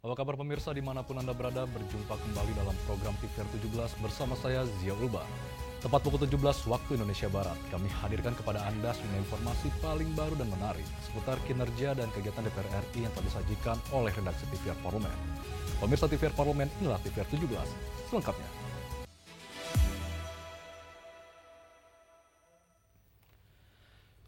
Apa kabar pemirsa dimanapun Anda berada, berjumpa kembali dalam program TVR 17 bersama saya Zia Ulba. Tepat pukul 17 waktu Indonesia Barat, kami hadirkan kepada Anda semua informasi paling baru dan menarik seputar kinerja dan kegiatan DPR RI yang telah disajikan oleh redaksi TVR Parlemen. Pemirsa TVR Parlemen, inilah TVR 17 selengkapnya.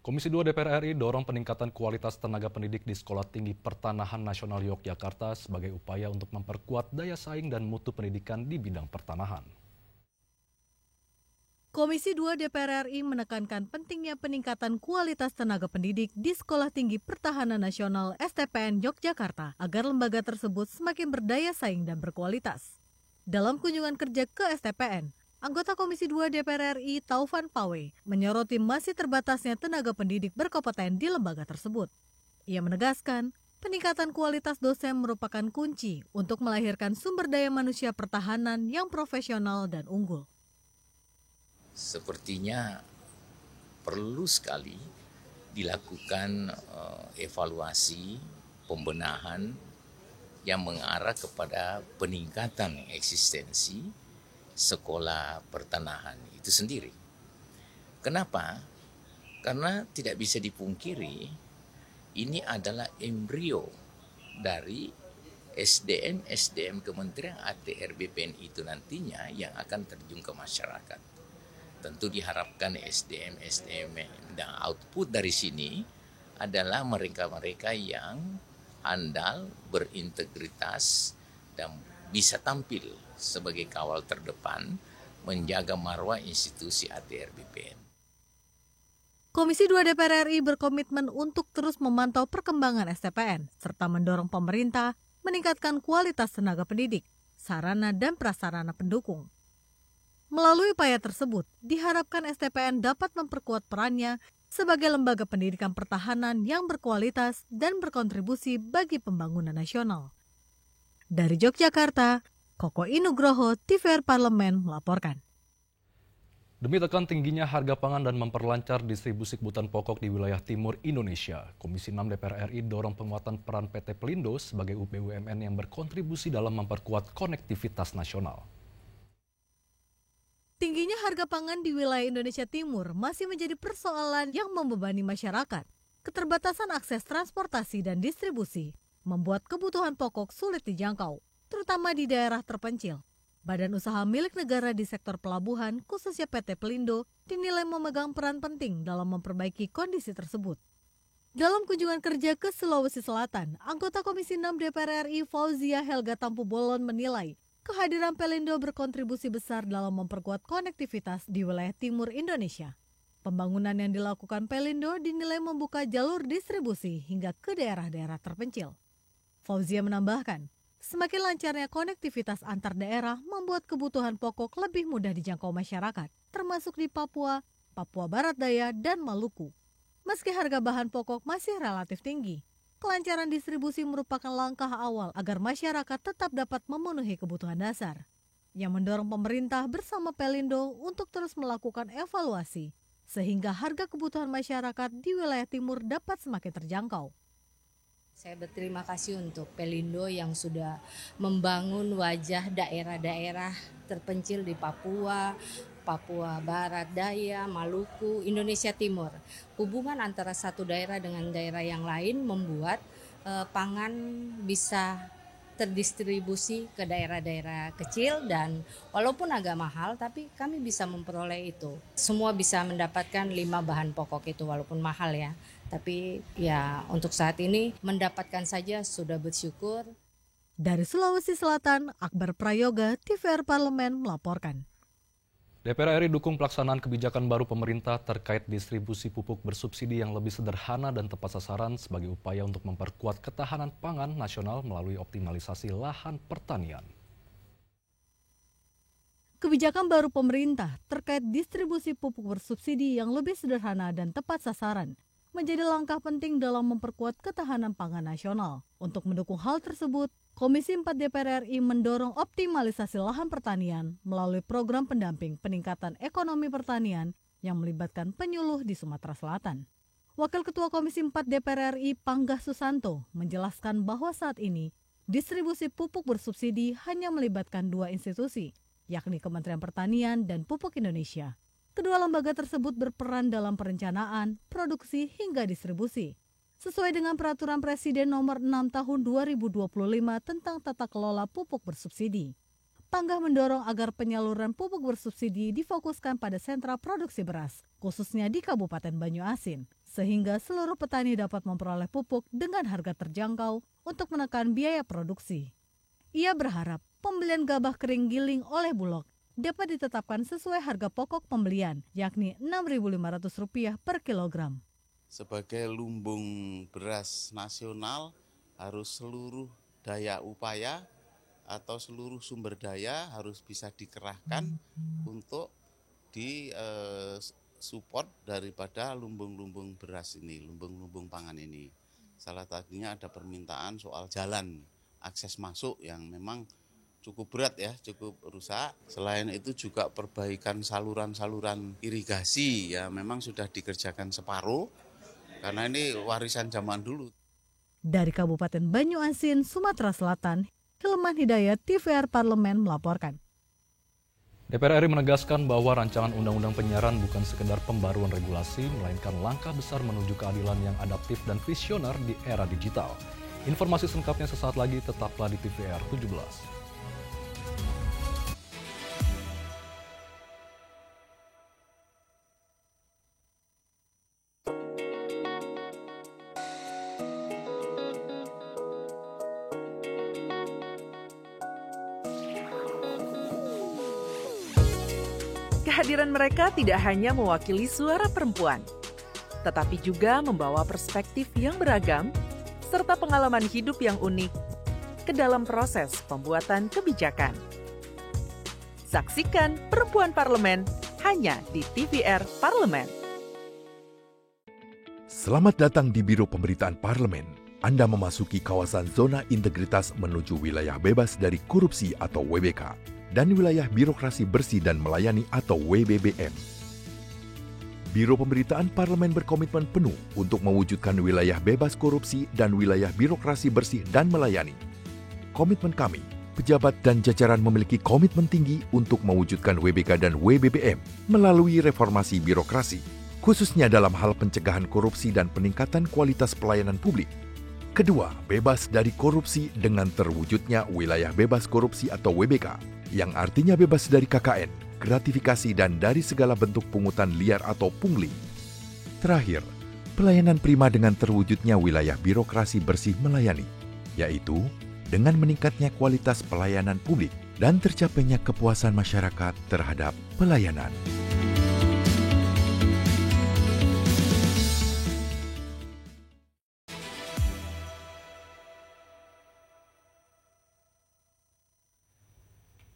Komisi 2 DPR RI dorong peningkatan kualitas tenaga pendidik di Sekolah Tinggi Pertanahan Nasional Yogyakarta sebagai upaya untuk memperkuat daya saing dan mutu pendidikan di bidang pertanahan. Komisi 2 DPR RI menekankan pentingnya peningkatan kualitas tenaga pendidik di Sekolah Tinggi Pertahanan Nasional STPN Yogyakarta agar lembaga tersebut semakin berdaya saing dan berkualitas. Dalam kunjungan kerja ke STPN, anggota Komisi 2 DPR RI Taufan Pawe menyoroti masih terbatasnya tenaga pendidik berkompeten di lembaga tersebut. Ia menegaskan, peningkatan kualitas dosen merupakan kunci untuk melahirkan sumber daya manusia pertahanan yang profesional dan unggul. Sepertinya perlu sekali dilakukan evaluasi, pembenahan yang mengarah kepada peningkatan eksistensi sekolah pertanahan itu sendiri. Kenapa? Karena tidak bisa dipungkiri ini adalah embrio dari SDM Kementerian ATR BPN itu nantinya yang akan terjun ke masyarakat. Tentu diharapkan SDM dan output dari sini adalah mereka-mereka yang andal, berintegritas, dan bisa tampil sebagai kawal terdepan menjaga marwah institusi ATR BPN. Komisi 2 DPR RI berkomitmen untuk terus memantau perkembangan STPN serta mendorong pemerintah meningkatkan kualitas tenaga pendidik, sarana dan prasarana pendukung. Melalui upaya tersebut, diharapkan STPN dapat memperkuat perannya sebagai lembaga pendidikan pertahanan yang berkualitas dan berkontribusi bagi pembangunan nasional. Dari Yogyakarta, Koko Inugroho, TVR Parlemen melaporkan. Demi tekan tingginya harga pangan dan memperlancar distribusi kebutuhan pokok di wilayah timur Indonesia, Komisi 6 DPR RI dorong penguatan peran PT Pelindo sebagai BUMN yang berkontribusi dalam memperkuat konektivitas nasional. Tingginya harga pangan di wilayah Indonesia Timur masih menjadi persoalan yang membebani masyarakat. Keterbatasan akses transportasi dan distribusi membuat kebutuhan pokok sulit dijangkau, terutama di daerah terpencil. Badan usaha milik negara di sektor pelabuhan, khususnya PT Pelindo, dinilai memegang peran penting dalam memperbaiki kondisi tersebut. Dalam kunjungan kerja ke Sulawesi Selatan, anggota Komisi 6 DPR RI Fauzia Helga Tampu Bolon menilai kehadiran Pelindo berkontribusi besar dalam memperkuat konektivitas di wilayah timur Indonesia. Pembangunan yang dilakukan Pelindo dinilai membuka jalur distribusi hingga ke daerah-daerah terpencil. Fauzia menambahkan, semakin lancarnya konektivitas antar daerah membuat kebutuhan pokok lebih mudah dijangkau masyarakat, termasuk di Papua, Papua Barat Daya, dan Maluku. Meski harga bahan pokok masih relatif tinggi, kelancaran distribusi merupakan langkah awal agar masyarakat tetap dapat memenuhi kebutuhan dasar, yang mendorong pemerintah bersama Pelindo untuk terus melakukan evaluasi, sehingga harga kebutuhan masyarakat di wilayah timur dapat semakin terjangkau. Saya berterima kasih untuk Pelindo yang sudah membangun wajah daerah-daerah terpencil di Papua, Papua Barat Daya, Maluku, Indonesia Timur. Hubungan antara satu daerah dengan daerah yang lain membuat pangan bisa terdistribusi ke daerah-daerah kecil dan walaupun agak mahal tapi kami bisa memperoleh itu. Semua bisa mendapatkan 5 bahan pokok itu walaupun mahal ya. Tapi ya untuk saat ini mendapatkan saja sudah bersyukur. Dari Sulawesi Selatan, Akbar Prayoga, TVR Parlemen melaporkan. DPR RI dukung pelaksanaan kebijakan baru pemerintah terkait distribusi pupuk bersubsidi yang lebih sederhana dan tepat sasaran sebagai upaya untuk memperkuat ketahanan pangan nasional melalui optimalisasi lahan pertanian. Kebijakan baru pemerintah terkait distribusi pupuk bersubsidi yang lebih sederhana dan tepat sasaran menjadi langkah penting dalam memperkuat ketahanan pangan nasional. Untuk mendukung hal tersebut, Komisi 4 DPR RI mendorong optimalisasi lahan pertanian melalui program pendamping peningkatan ekonomi pertanian yang melibatkan penyuluh di Sumatera Selatan. Wakil Ketua Komisi 4 DPR RI Panggah Susanto menjelaskan bahwa saat ini Distribusi pupuk bersubsidi hanya melibatkan dua institusi, yakni Kementerian Pertanian dan Pupuk Indonesia. Kedua lembaga tersebut berperan dalam perencanaan, produksi, hingga distribusi. Sesuai dengan Peraturan Presiden Nomor 6 Tahun 2025 tentang tata kelola pupuk bersubsidi. Pangga mendorong agar penyaluran pupuk bersubsidi difokuskan pada sentra produksi beras, khususnya di Kabupaten Banyuasin, sehingga seluruh petani dapat memperoleh pupuk dengan harga terjangkau untuk menekan biaya produksi. Ia berharap pembelian gabah kering giling oleh Bulog dapat ditetapkan sesuai harga pokok pembelian, yakni Rp6.500 per kilogram. Sebagai lumbung beras nasional, harus seluruh daya upaya atau seluruh sumber daya harus bisa dikerahkan untuk support daripada lumbung-lumbung beras ini, lumbung-lumbung pangan ini. Salah satunya ada permintaan soal jalan akses masuk yang memang cukup berat ya, cukup rusak. Selain itu juga perbaikan saluran-saluran irigasi ya memang sudah dikerjakan separuh karena ini warisan zaman dulu. Dari Kabupaten Banyuasin, Sumatera Selatan, Hilman Hidayat, TVR Parlemen melaporkan. DPR RI menegaskan bahwa rancangan undang-undang penyiaran bukan sekedar pembaruan regulasi, melainkan langkah besar menuju keadilan yang adaptif dan visioner di era digital. Informasi selengkapnya sesaat lagi, tetaplah di TVR 17. Kehadiran mereka tidak hanya mewakili suara perempuan, tetapi juga membawa perspektif yang beragam serta pengalaman hidup yang unik ke dalam proses pembuatan kebijakan. Saksikan Perempuan Parlemen hanya di TVR Parlemen. Selamat datang di Biro Pemberitaan Parlemen. Anda memasuki kawasan zona integritas menuju wilayah bebas dari korupsi atau WBK. Dan wilayah birokrasi bersih dan melayani atau WBBM. Biro Pemberitaan Parlemen berkomitmen penuh untuk mewujudkan wilayah bebas korupsi dan wilayah birokrasi bersih dan melayani. Komitmen kami, pejabat dan jajaran memiliki komitmen tinggi untuk mewujudkan WBK dan WBBM melalui reformasi birokrasi, khususnya dalam hal pencegahan korupsi dan peningkatan kualitas pelayanan publik. Kedua, bebas dari korupsi dengan terwujudnya wilayah bebas korupsi atau WBK, yang artinya bebas dari KKN, gratifikasi dan dari segala bentuk pungutan liar atau pungli. Terakhir, pelayanan prima dengan terwujudnya wilayah birokrasi bersih melayani, yaitu dengan meningkatnya kualitas pelayanan publik dan tercapainya kepuasan masyarakat terhadap pelayanan.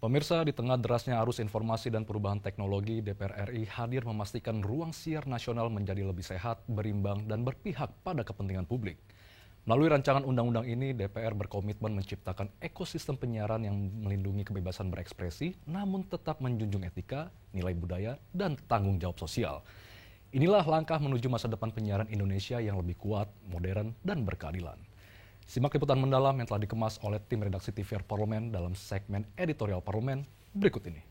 Pemirsa, di tengah derasnya arus informasi dan perubahan teknologi, DPR RI hadir memastikan ruang siar nasional menjadi lebih sehat, berimbang, dan berpihak pada kepentingan publik. Melalui rancangan undang-undang ini, DPR berkomitmen menciptakan ekosistem penyiaran yang melindungi kebebasan berekspresi, namun tetap menjunjung etika, nilai budaya, dan tanggung jawab sosial. Inilah langkah menuju masa depan penyiaran Indonesia yang lebih kuat, modern, dan berkeadilan. Simak liputan mendalam yang telah dikemas oleh tim redaksi TVR Parlemen dalam segmen editorial Parlemen berikut ini.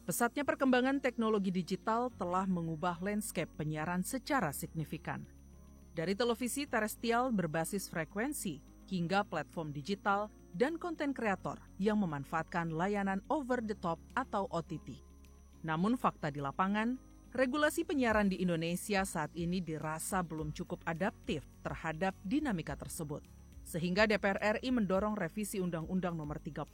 Pesatnya perkembangan teknologi digital telah mengubah landscape penyiaran secara signifikan. Dari televisi terestrial berbasis frekuensi hingga platform digital dan konten kreator yang memanfaatkan layanan over the top atau OTT. Namun fakta di lapangan, regulasi penyiaran di Indonesia saat ini dirasa belum cukup adaptif terhadap dinamika tersebut. Sehingga DPR RI mendorong revisi Undang-Undang Nomor 32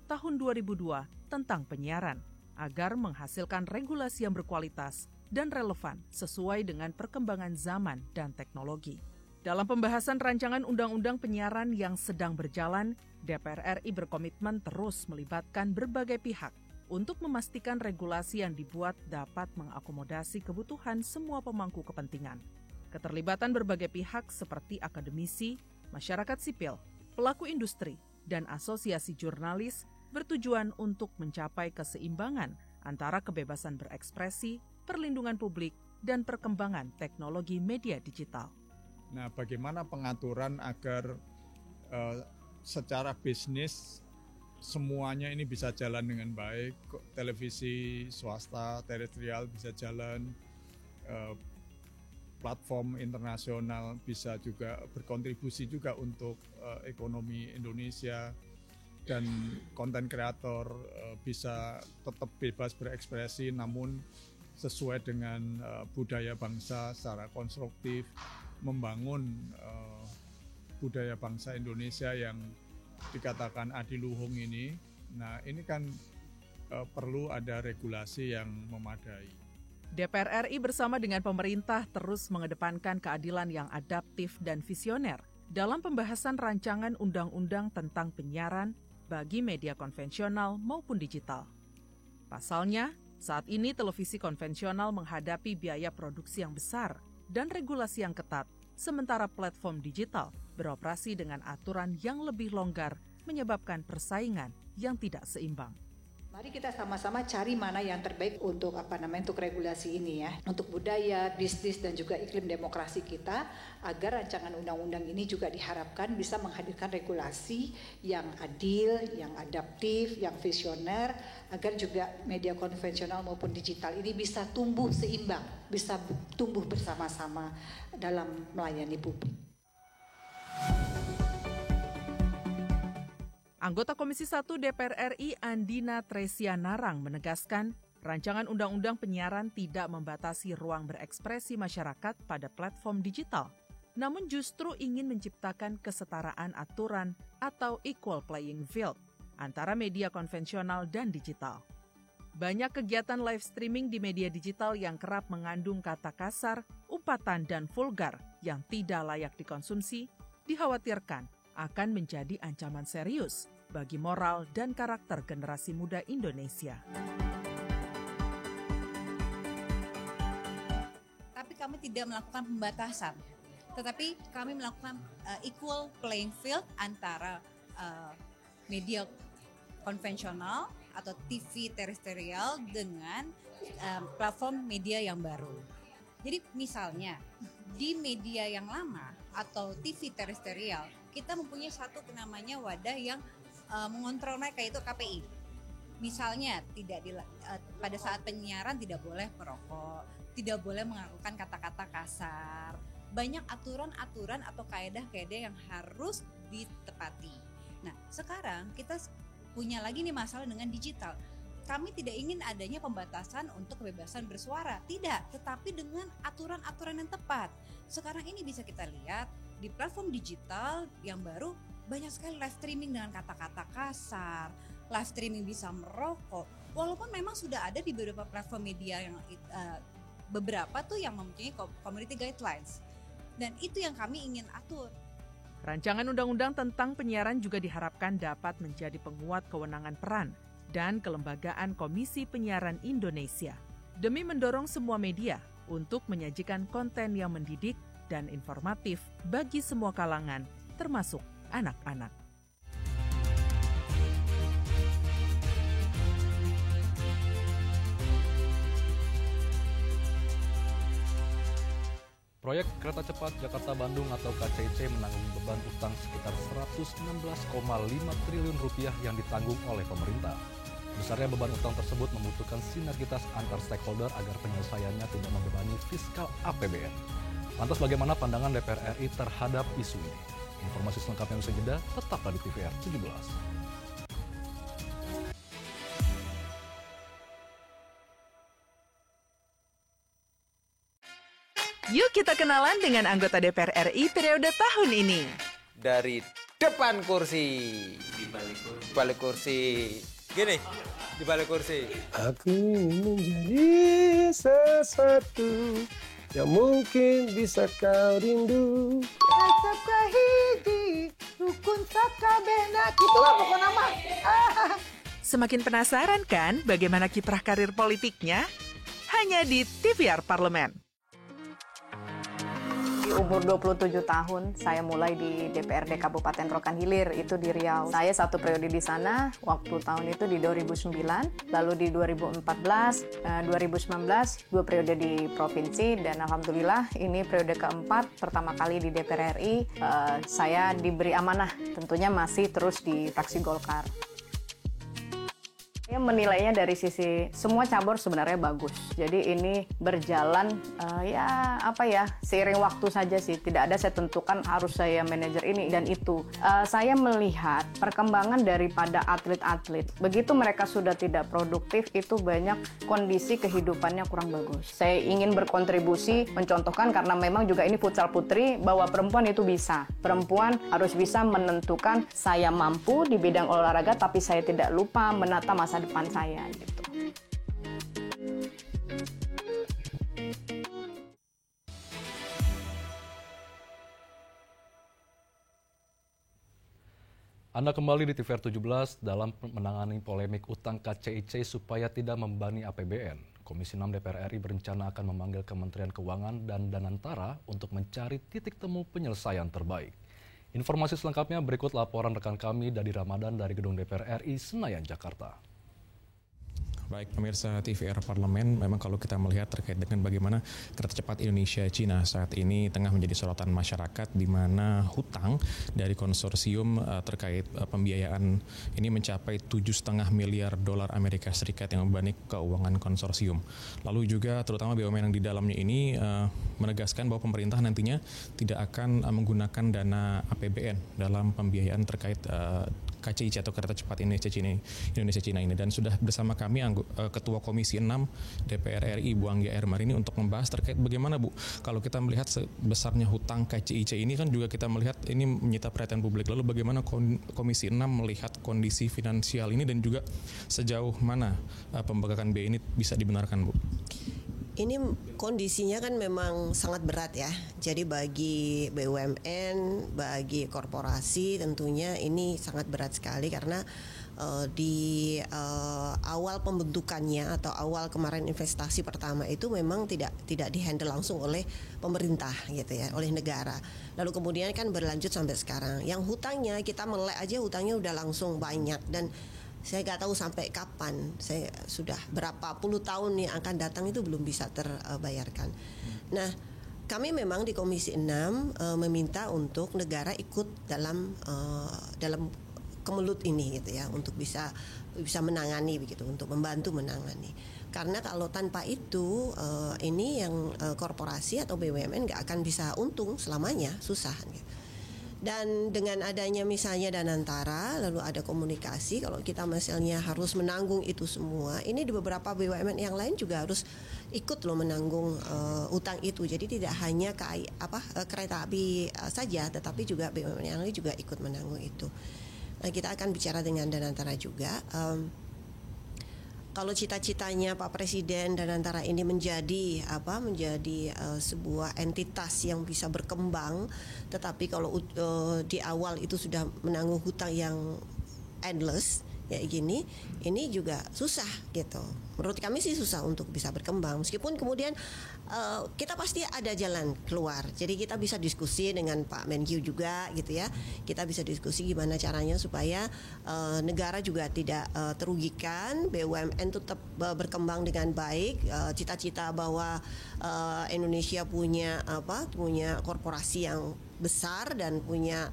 Tahun 2002 tentang penyiaran agar menghasilkan regulasi yang berkualitas dan relevan sesuai dengan perkembangan zaman dan teknologi. Dalam pembahasan rancangan undang-undang penyiaran yang sedang berjalan, DPR RI berkomitmen terus melibatkan berbagai pihak untuk memastikan regulasi yang dibuat dapat mengakomodasi kebutuhan semua pemangku kepentingan. Keterlibatan berbagai pihak seperti akademisi, masyarakat sipil, pelaku industri, dan asosiasi jurnalis bertujuan untuk mencapai keseimbangan antara kebebasan berekspresi, perlindungan publik, dan perkembangan teknologi media digital. Nah, bagaimana pengaturan agar secara bisnis semuanya ini bisa jalan dengan baik, televisi swasta, terestrial bisa jalan, platform internasional bisa juga berkontribusi juga untuk ekonomi Indonesia, dan konten kreator bisa tetap bebas berekspresi namun sesuai dengan budaya bangsa secara konstruktif, membangun budaya bangsa Indonesia yang dikatakan adiluhung ini. Nah, ini kan perlu ada regulasi yang memadai. DPR RI bersama dengan pemerintah terus mengedepankan keadilan yang adaptif dan visioner dalam pembahasan rancangan undang-undang tentang penyiaran bagi media konvensional maupun digital. Pasalnya, saat ini televisi konvensional menghadapi biaya produksi yang besar dan regulasi yang ketat, sementara platform digital beroperasi dengan aturan yang lebih longgar menyebabkan persaingan yang tidak seimbang. Mari kita sama-sama cari mana yang terbaik untuk untuk regulasi ini ya, untuk budaya, bisnis dan juga iklim demokrasi kita, agar rancangan undang-undang ini juga diharapkan bisa menghadirkan regulasi yang adil, yang adaptif, yang visioner, agar juga media konvensional maupun digital ini bisa tumbuh seimbang, bisa tumbuh bersama-sama dalam melayani publik. Anggota Komisi 1 DPR RI Andina Tresia Narang menegaskan, rancangan undang-undang penyiaran tidak membatasi ruang berekspresi masyarakat pada platform digital, namun justru ingin menciptakan kesetaraan aturan atau equal playing field antara media konvensional dan digital. Banyak kegiatan live streaming di media digital yang kerap mengandung kata kasar, umpatan, dan vulgar yang tidak layak dikonsumsi, dikhawatirkan akan menjadi ancaman serius bagi moral dan karakter generasi muda Indonesia. Tapi kami tidak melakukan pembatasan, tetapi kami melakukan equal playing field antara media konvensional atau TV terestrial dengan platform media yang baru. Jadi misalnya di media yang lama atau TV terestrial, kita mempunyai satu namanya wadah yang mengontrol mereka, itu KPI. Misalnya pada saat penyiaran tidak boleh merokok, tidak boleh melakukan kata-kata kasar. Banyak aturan-aturan atau kaedah-kaedah yang harus ditepati. Nah, sekarang kita punya lagi nih masalah dengan digital. Kami tidak ingin adanya pembatasan untuk kebebasan bersuara, tidak, tetapi dengan aturan-aturan yang tepat. Sekarang ini bisa kita lihat di platform digital yang baru banyak sekali live streaming dengan kata-kata kasar, live streaming bisa merokok. Walaupun memang sudah ada di beberapa platform media yang beberapa tuh yang mempunyai community guidelines. Dan itu yang kami ingin atur. Rancangan undang-undang tentang penyiaran juga diharapkan dapat menjadi penguat kewenangan peran dan kelembagaan Komisi Penyiaran Indonesia demi mendorong semua media untuk menyajikan konten yang mendidik dan informatif bagi semua kalangan, termasuk anak-anak. Proyek Kereta Cepat Jakarta-Bandung atau KCC menanggung beban utang sekitar Rp116,5 triliun yang ditanggung oleh pemerintah. Besarnya beban utang tersebut membutuhkan sinergitas antar stakeholder agar penyelesaiannya tidak membebani fiskal APBN. Lantas bagaimana pandangan DPR RI terhadap isu ini? Informasi selengkapnya usai jeda, tetaplah di TVR 17. Yuk kita kenalan dengan anggota DPR RI periode tahun ini. Dari depan kursi. Di balik kursi. Gini, di balik kursi. Aku menjadi sesuatu yang mungkin bisa kau rindu. Acap kahiji, rukun sakabena. Itulah pokok nama. Semakin penasaran kan bagaimana kiprah karir politiknya? Hanya di TVR Parlemen. umur 27 tahun, saya mulai di DPRD Kabupaten Rokan Hilir, itu di Riau. Saya 1 periode di sana, waktu tahun itu di 2009, lalu di 2014, 2019, 2 periode di provinsi, dan alhamdulillah ini periode keempat, pertama kali di DPR RI, saya diberi amanah, tentunya masih terus di fraksi Golkar. Saya menilainya dari sisi semua cabur sebenarnya bagus. Jadi ini berjalan seiring waktu saja sih. Tidak ada saya tentukan harus saya manajer ini dan itu. Saya melihat perkembangan daripada atlet-atlet. Begitu mereka sudah tidak produktif, itu banyak kondisi kehidupannya kurang bagus. Saya ingin berkontribusi, mencontohkan karena memang juga ini futsal putri, bahwa perempuan itu bisa. Perempuan harus bisa menentukan saya mampu di bidang olahraga, tapi saya tidak lupa menata masa depan saya gitu. Anda kembali di TVR 17 dalam menangani polemik utang KCIC supaya tidak membebani APBN. Komisi 6 DPR RI berencana akan memanggil Kementerian Keuangan dan Danantara untuk mencari titik temu penyelesaian terbaik. Informasi selengkapnya berikut laporan rekan kami Dadi Ramadan dari Gedung DPR RI Senayan, Jakarta. Baik pemirsa TVR Parlemen, memang kalau kita melihat terkait dengan bagaimana kereta cepat Indonesia-Cina saat ini tengah menjadi sorotan masyarakat, di mana hutang dari konsorsium terkait pembiayaan ini mencapai 7,5 miliar dolar Amerika Serikat yang membebani keuangan konsorsium. Lalu juga terutama BUMN yang di dalamnya ini menegaskan bahwa pemerintah nantinya tidak akan menggunakan dana APBN dalam pembiayaan terkait KCIC atau kereta cepat Indonesia-Cina ini. Dan sudah bersama kami Ketua Komisi 6 DPR RI Bu Anggia Ermarini untuk membahas terkait bagaimana Bu, kalau kita melihat sebesarnya hutang KCIC ini kan juga kita melihat ini menyita perhatian publik. Lalu bagaimana Komisi 6 melihat kondisi finansial ini dan juga sejauh mana pembengkakan BI ini bisa dibenarkan Bu? Ini kondisinya kan memang sangat berat ya. Jadi bagi BUMN, bagi korporasi tentunya ini sangat berat sekali karena di awal pembentukannya atau awal kemarin investasi pertama itu memang tidak dihandle langsung oleh pemerintah gitu ya, oleh negara. Lalu kemudian kan berlanjut sampai sekarang. Yang hutangnya kita melek aja hutangnya udah langsung banyak dan saya nggak tahu sampai kapan. Saya sudah berapa puluh tahun yang akan datang itu belum bisa terbayarkan. Nah, kami memang di Komisi 6 meminta untuk negara ikut dalam kemelut ini gitu ya, untuk bisa menangani begitu, untuk membantu menangani. Karena kalau tanpa itu ini yang korporasi atau BUMN nggak akan bisa untung selamanya, susah gitu. Dan dengan adanya misalnya Danantara, lalu ada komunikasi, kalau kita misalnya harus menanggung itu semua, ini di beberapa BUMN yang lain juga harus ikut loh menanggung utang itu. Jadi tidak hanya kereta api saja, tetapi juga BUMN yang lain juga ikut menanggung itu. Nah, kita akan bicara dengan Danantara juga. Kalau cita-citanya Pak Presiden Danantara ini menjadi sebuah entitas yang bisa berkembang, tetapi kalau di awal itu sudah menanggung hutang yang endless kayak gini, ini juga susah gitu. Menurut kami sih susah untuk bisa berkembang. Meskipun kemudian kita pasti ada jalan keluar. Jadi kita bisa diskusi dengan Pak Menkyu juga gitu ya. Kita bisa diskusi gimana caranya supaya negara juga tidak terugikan, BUMN tetap berkembang dengan baik. Cita-cita bahwa Indonesia punya korporasi yang besar dan punya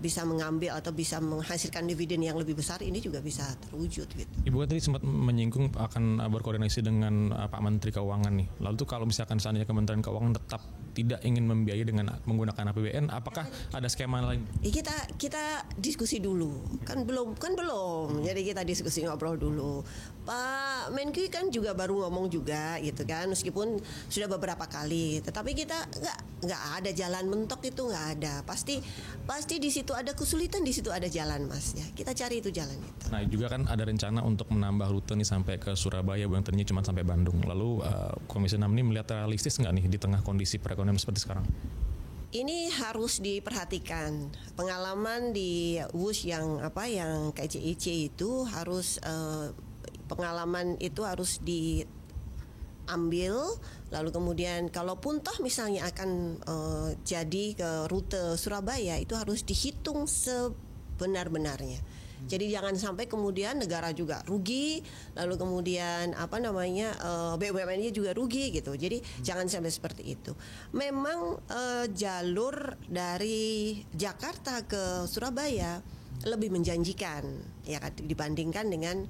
bisa mengambil atau bisa menghasilkan dividen yang lebih besar, ini juga bisa terwujud gitu. Ibu kan tadi sempat menyinggung akan berkoordinasi dengan Pak Menteri Keuangan nih. Lalu tuh kalau misalkan seandainya Kementerian Keuangan tetap tidak ingin membiayai dengan menggunakan APBN, apakah ada skema lain? Kita diskusi dulu. Kan belum. Jadi kita diskusi, ngobrol dulu. Pak Menkyu kan juga baru ngomong juga gitu kan, meskipun sudah beberapa kali. Tetapi kita nggak ada jalan mentok, itu nggak ada. Pasti di situ ada kesulitan, di situ ada jalan Mas ya. Kita cari itu jalan itu. Nah juga kan ada rencana untuk menambah rute nih sampai ke Surabaya, yang tadinya cuma sampai Bandung. Lalu Komisi 6 ini melihat realistis nggak nih di tengah kondisi perekonomian seperti sekarang? Ini harus diperhatikan. Pengalaman di WUS yang KCIC itu harus pengalaman itu harus ambil, lalu kemudian kalaupun toh misalnya akan jadi ke rute Surabaya, itu harus dihitung sebenar-benarnya. Jadi jangan sampai kemudian negara juga rugi, lalu kemudian BUMN-nya juga rugi gitu. Jadi jangan sampai seperti itu. Memang jalur dari Jakarta ke Surabaya lebih menjanjikan ya dibandingkan dengan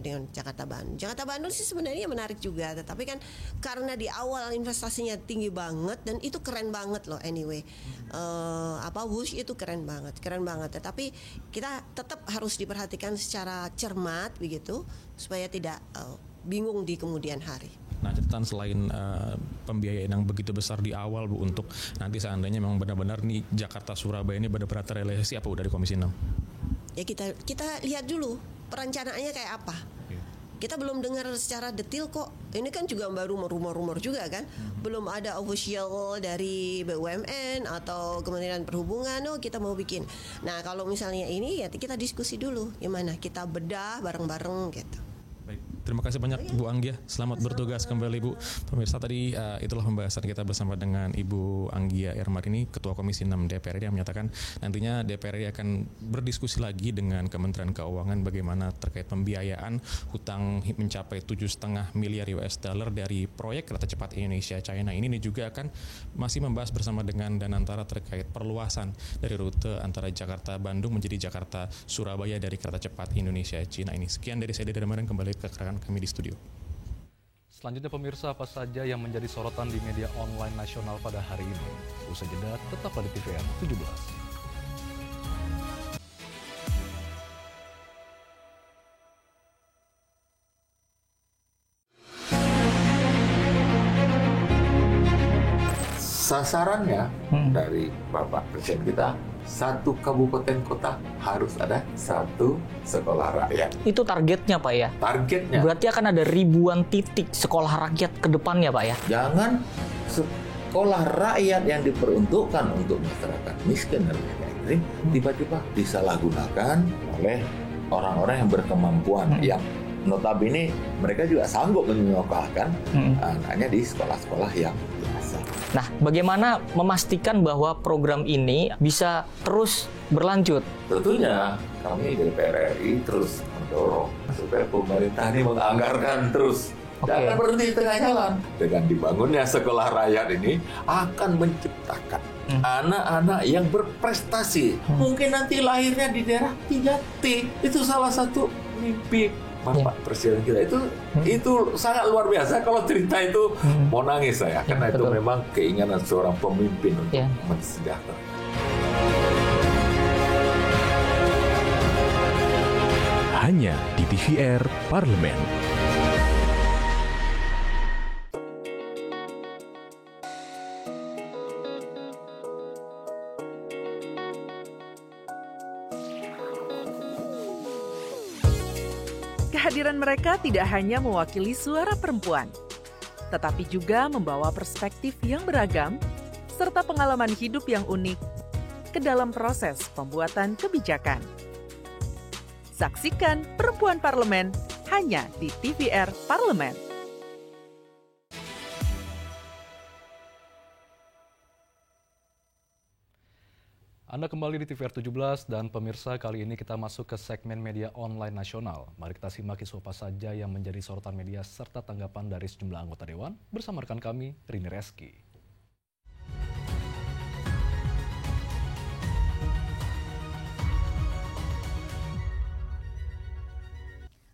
dengan Jakarta Bandung. Jakarta Bandung sih sebenarnya menarik juga, tetapi kan karena di awal investasinya tinggi banget dan itu keren banget loh anyway. Wush itu keren banget. Tetapi kita tetap harus diperhatikan secara cermat begitu supaya tidak bingung di kemudian hari. Nah, catatan selain pembiayaan yang begitu besar di awal Bu, untuk nanti seandainya memang benar-benar nih Jakarta Surabaya ini benar-benar terrealisasi apa Bu dari Komisi 6? Ya kita lihat dulu perencanaannya kayak apa. Kita belum dengar secara detail kok. Ini kan juga baru rumor-rumor juga kan. Belum ada official dari BUMN atau Kementerian Perhubungan. Kita mau bikin. Nah kalau misalnya ini ya kita diskusi dulu. Gimana kita bedah bareng-bareng gitu. Terima kasih banyak Bu Anggia, selamat bertugas kembali Bu. Pemirsa, tadi itulah pembahasan kita bersama dengan Ibu Anggia Ermarini, Ketua Komisi 6 DPR RI, yang menyatakan nantinya DPR RI akan berdiskusi lagi dengan Kementerian Keuangan bagaimana terkait pembiayaan hutang mencapai 7,5 miliar US dollar dari proyek kereta cepat Indonesia China ini juga akan masih membahas bersama dengan Danantara terkait perluasan dari rute antara Jakarta Bandung menjadi Jakarta Surabaya dari kereta cepat Indonesia China ini. Sekian dari saya Dede Ramadan, kembali ke rekan kami di studio. Selanjutnya pemirsa, apa saja yang menjadi sorotan di media online nasional pada hari ini? Usai jeda, tetaplah di TVR 17. Sasarannya dari Bapak Presiden kita, satu kabupaten kota harus ada satu sekolah rakyat. Itu targetnya Pak ya? Targetnya. Berarti akan ada ribuan titik sekolah rakyat ke depannya Pak ya? Jangan sekolah rakyat yang diperuntukkan untuk masyarakat miskin dan lain-lain tiba-tiba disalahgunakan oleh orang-orang yang berkemampuan yang notabene mereka juga sanggup menyekolahkan anaknya di sekolah-sekolah yang biasa. Nah, bagaimana memastikan bahwa program ini bisa terus berlanjut? Tentunya kami dari DPR RI terus mendorong supaya pemerintah ini menganggarkan terus. Jangan berhenti di tengah jalan. Dengan dibangunnya sekolah rakyat ini akan menciptakan anak-anak yang berprestasi. Mungkin nanti lahirnya di daerah 3T. Itu salah satu mimpi Bapak Presiden kita. Itu sangat luar biasa. Kalau cerita itu mau nangis saya, karena itu memang keinginan seorang pemimpin untuk mensejahterakan. Hanya di TVR Parlemen. Kehadiran mereka tidak hanya mewakili suara perempuan, tetapi juga membawa perspektif yang beragam serta pengalaman hidup yang unik ke dalam proses pembuatan kebijakan. Saksikan Perempuan Parlemen hanya di TVR Parlemen. Anda kembali di TVR 17 dan pemirsa, kali ini kita masuk ke segmen media online nasional. Mari kita simak isu apa saja yang menjadi sorotan media serta tanggapan dari sejumlah anggota Dewan bersama rekan kami, Rini Reski.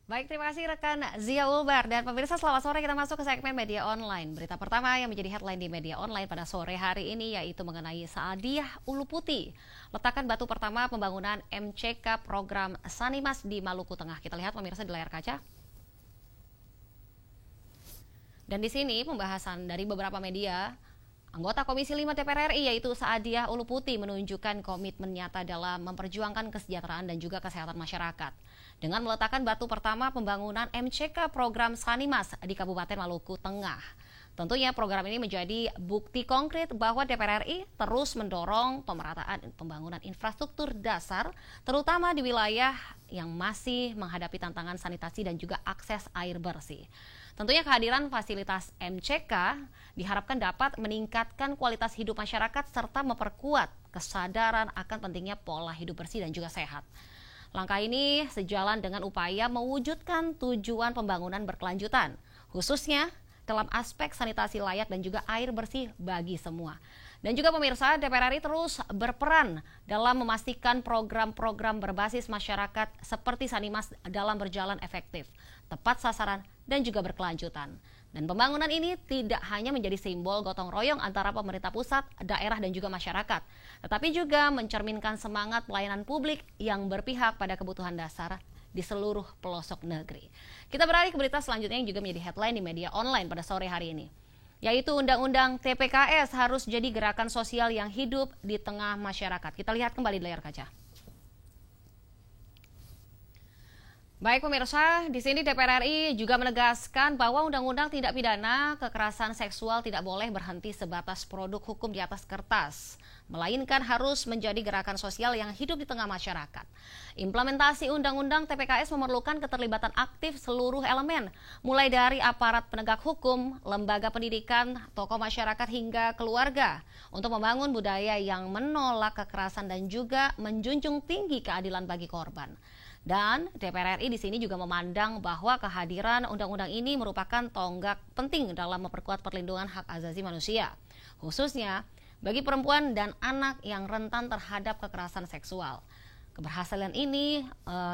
Baik, terima kasih rekan Zia Ulbar. Dan pemirsa, selamat sore, kita masuk ke segmen media online. Berita pertama yang menjadi headline di media online pada sore hari ini yaitu mengenai Saadiah Uluputi. Letakan batu pertama pembangunan MCK program Sanimas di Maluku Tengah. Kita lihat pemirsa di layar kaca. Dan di sini pembahasan dari beberapa media. Anggota Komisi 5 DPR RI yaitu Saadiah Uluputi menunjukkan komitmen nyata dalam memperjuangkan kesejahteraan dan juga kesehatan masyarakat. Dengan meletakkan batu pertama pembangunan MCK program Sanimas di Kabupaten Maluku Tengah. Tentunya program ini menjadi bukti konkret bahwa DPR RI terus mendorong pemerataan pembangunan infrastruktur dasar, terutama di wilayah yang masih menghadapi tantangan sanitasi dan juga akses air bersih. Tentunya kehadiran fasilitas MCK diharapkan dapat meningkatkan kualitas hidup masyarakat serta memperkuat kesadaran akan pentingnya pola hidup bersih dan juga sehat. Langkah ini sejalan dengan upaya mewujudkan tujuan pembangunan berkelanjutan, khususnya dalam aspek sanitasi layak dan juga air bersih bagi semua. Dan juga pemirsa, DPR RI terus berperan dalam memastikan program-program berbasis masyarakat seperti Sanimas dalam berjalan efektif, tepat sasaran, dan juga berkelanjutan. Dan pembangunan ini tidak hanya menjadi simbol gotong royong antara pemerintah pusat, daerah, dan juga masyarakat, tetapi juga mencerminkan semangat pelayanan publik yang berpihak pada kebutuhan dasar di seluruh pelosok negeri. Kita beralih ke berita selanjutnya yang juga menjadi headline di media online pada sore hari ini, yaitu Undang-Undang TPKS harus jadi gerakan sosial yang hidup di tengah masyarakat. Kita lihat kembali di layar kaca. Baik pemirsa, di sini DPR RI juga menegaskan bahwa undang-undang tindak pidana kekerasan seksual tidak boleh berhenti sebatas produk hukum di atas kertas, melainkan harus menjadi gerakan sosial yang hidup di tengah masyarakat. Implementasi undang-undang TPKS memerlukan keterlibatan aktif seluruh elemen, mulai dari aparat penegak hukum, lembaga pendidikan, tokoh masyarakat hingga keluarga, untuk membangun budaya yang menolak kekerasan dan juga menjunjung tinggi keadilan bagi korban. Dan DPR RI di sini juga memandang bahwa kehadiran undang-undang ini merupakan tonggak penting dalam memperkuat perlindungan hak asasi manusia, khususnya bagi perempuan dan anak yang rentan terhadap kekerasan seksual. Keberhasilan ini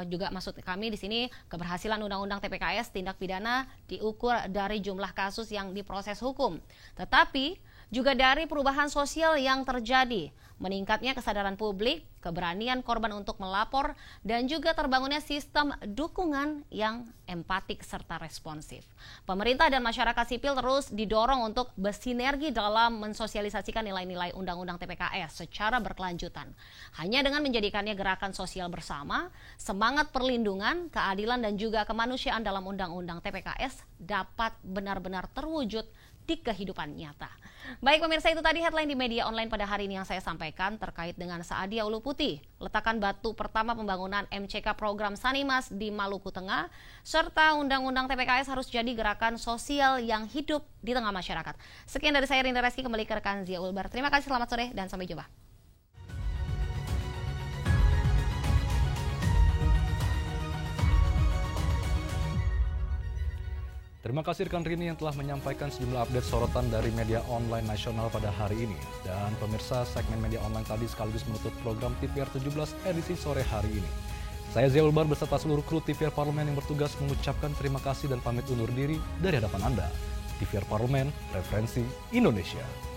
juga maksud kami di sini keberhasilan undang-undang TPKS tindak pidana diukur dari jumlah kasus yang diproses hukum, tetapi juga dari perubahan sosial yang terjadi, meningkatnya kesadaran publik, keberanian korban untuk melapor, dan juga terbangunnya sistem dukungan yang empatik serta responsif. Pemerintah dan masyarakat sipil terus didorong untuk bersinergi dalam mensosialisasikan nilai-nilai Undang-Undang TPKS secara berkelanjutan. Hanya dengan menjadikannya gerakan sosial bersama, semangat perlindungan, keadilan, dan juga kemanusiaan dalam Undang-Undang TPKS dapat benar-benar terwujud di kehidupan nyata. Baik pemirsa, itu tadi headline di media online pada hari ini yang saya sampaikan terkait dengan Saadia Uluputi, letakan batu pertama pembangunan MCK program Sanimas di Maluku Tengah, serta Undang-Undang TPKS harus jadi gerakan sosial yang hidup di tengah masyarakat. Sekian dari saya, Rinda Reski, kembali ke rekan Zia Ulbar. Terima kasih, selamat sore, dan sampai jumpa. Terima kasih rekan Rini yang telah menyampaikan sejumlah update sorotan dari media online nasional pada hari ini. Dan pemirsa, segmen media online tadi sekaligus menutup program TVR 17 edisi sore hari ini. Saya Zia Ulbar beserta seluruh kru TVR Parlemen yang bertugas mengucapkan terima kasih dan pamit undur diri dari hadapan Anda. TVR Parlemen, referensi Indonesia.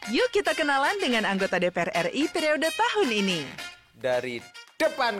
Yuk kita kenalan dengan anggota DPR RI periode tahun ini. Dari depan